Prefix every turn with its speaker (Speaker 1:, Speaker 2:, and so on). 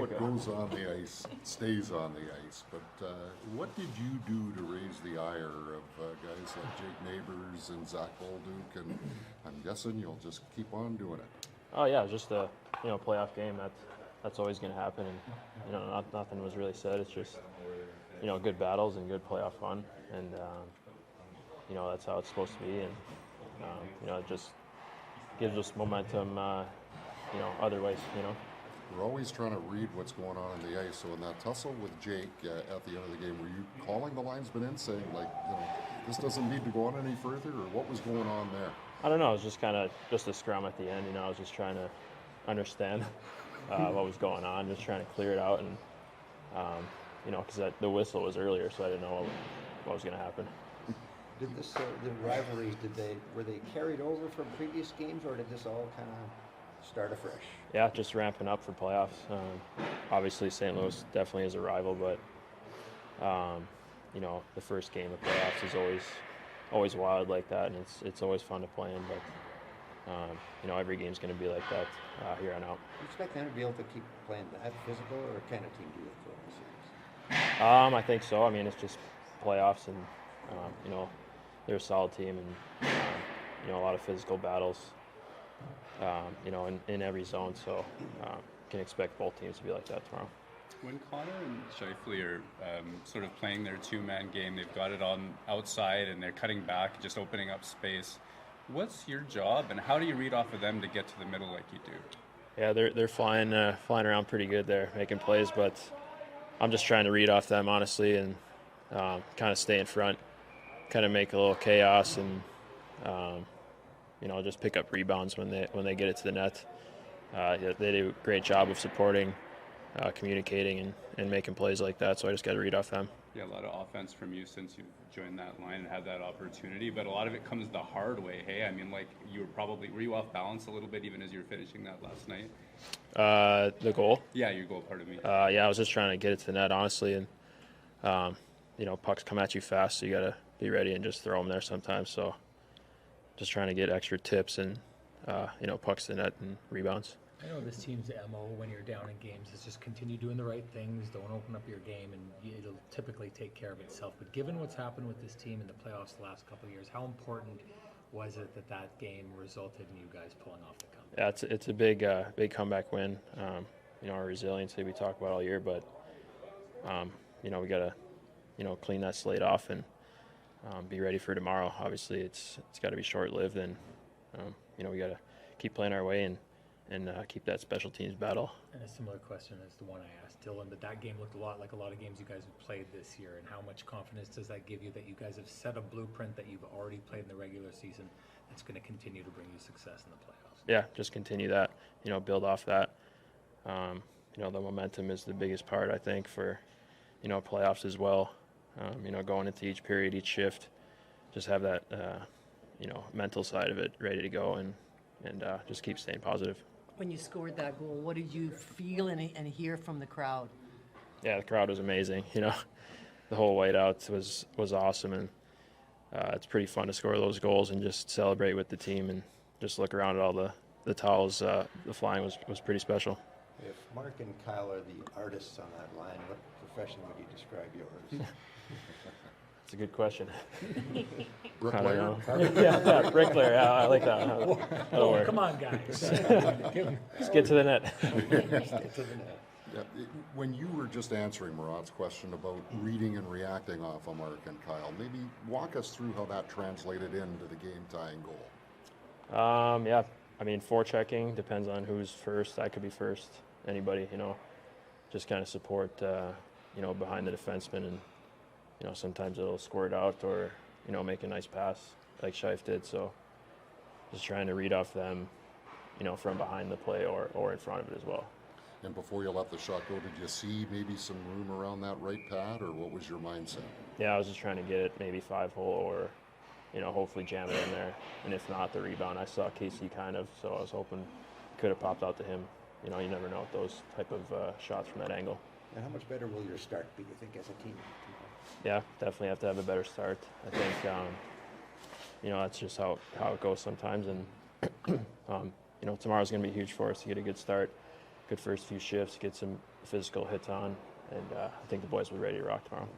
Speaker 1: what goes on the ice stays on the ice. But what did you do to raise the ire of guys like Jake Neighbors and Zach Bolduc? And I'm guessing you'll just keep on doing it.
Speaker 2: Oh yeah, just a playoff game. That's always going to happen, and nothing was really said. It's just good battles and good playoff fun, and that's how it's supposed to be, and it just gives us momentum. Otherwise,
Speaker 1: We're always trying to read what's going on in the ice. So in that tussle with Jake at the end of the game, were you calling the linesman in saying, like, this doesn't need to go on any further, or what was going on there?
Speaker 2: I don't know. It was just kind of just a scrum at the end. I was just trying to understand what was going on, just trying to clear it out, and because the whistle was earlier, so I didn't know what was going to happen.
Speaker 3: Did this the rivalry? Were they carried over from previous games, or did this all kind of start afresh?
Speaker 2: Yeah, just ramping up for playoffs. Obviously, St. Louis definitely is a rival, but the first game of playoffs is always wild like that, and it's always fun to play in. But every game's going to be like that here on out.
Speaker 3: Do you expect them to be able to keep playing that physical, or what kind of team do you look for in the series?
Speaker 2: I think so. I mean, it's just playoffs, and they're a solid team, and a lot of physical battles. In every zone, so can expect both teams to be like that tomorrow.
Speaker 4: When Connor and Scheifele are sort of playing their two-man game, they've got it on outside and they're cutting back, just opening up space. What's your job, and how do you read off of them to get to the middle like you do?
Speaker 2: Yeah, they're flying around pretty good there, making plays, but I'm just trying to read off them honestly, and kind of stay in front, kind of make a little chaos, and just pick up rebounds when they get it to the net. They do a great job of supporting, communicating, and making plays like that, so I just got to read off them.
Speaker 4: Yeah, a lot of offense from you since you've joined that line and had that opportunity, but a lot of it comes the hard way. Hey, I mean, like, were you off balance a little bit even as you were finishing that last night?
Speaker 2: The goal?
Speaker 4: Yeah, your goal, pardon me.
Speaker 2: Yeah, I was just trying to get it to the net, honestly, and pucks come at you fast, so you got to be ready and just throw them there sometimes. So just trying to get extra tips and pucks to the net and rebounds.
Speaker 5: I know this team's MO when you're down in games is just continue doing the right things, don't open up your game, and it'll typically take care of itself. But given what's happened with this team in the playoffs the last couple of years, how important was it that game resulted in you guys pulling off the comeback?
Speaker 2: Yeah, it's a big comeback win. Our resiliency we talk about all year, but we got to clean that slate off and be ready for tomorrow. Obviously, it's got to be short-lived, and we got to keep playing our way and keep that special teams battle.
Speaker 5: And a similar question as the one I asked Dylan, but that game looked a lot like a lot of games you guys have played this year, and how much confidence does that give you that you guys have set a blueprint that you've already played in the regular season that's going to continue to bring you success in the playoffs?
Speaker 2: Yeah, just continue that, build off that. The momentum is the biggest part, I think, for, playoffs as well. Going into each period, each shift, just have that, mental side of it ready to go and just keep staying positive.
Speaker 6: When you scored that goal, what did you feel and hear from the crowd?
Speaker 2: Yeah, the crowd was amazing. The whole whiteout was awesome, and it's pretty fun to score those goals and just celebrate with the team and just look around at all the towels. The flying was pretty special.
Speaker 3: If Mark and Kyle are the artists on that line, what profession would you describe yours?
Speaker 2: That's a good question.
Speaker 1: Bricklayer?
Speaker 2: Yeah, bricklayer. Yeah, I like that. That'll work.
Speaker 5: Come on, guys.
Speaker 2: Let's get to the net.
Speaker 1: Yeah, when you were just answering Murat's question about reading and reacting off of Mark and Kyle, maybe walk us through how that translated into the game-tying goal.
Speaker 2: Yeah, I mean, forechecking depends on who's first. I could be first. Anybody, just kind of support, behind the defenseman, and sometimes it'll squirt out or make a nice pass like Scheif did. So just trying to read off them, from behind the play or in front of it as well.
Speaker 1: And before you let the shot go, did you see maybe some room around that right pad, or what was your mindset?
Speaker 2: Yeah, I was just trying to get it maybe 5-hole or, hopefully jam it in there. And if not, the rebound. I saw Casey kind of, so I was hoping it could have popped out to him. You never know with those type of shots from that angle.
Speaker 3: And how much better will your start be, you think, as a team?
Speaker 2: Yeah, definitely have to have a better start. I think, that's just how it goes sometimes. And, tomorrow's going to be huge for us to get a good start. good first few shifts, get some physical hits on, and I think the boys will be ready to rock tomorrow.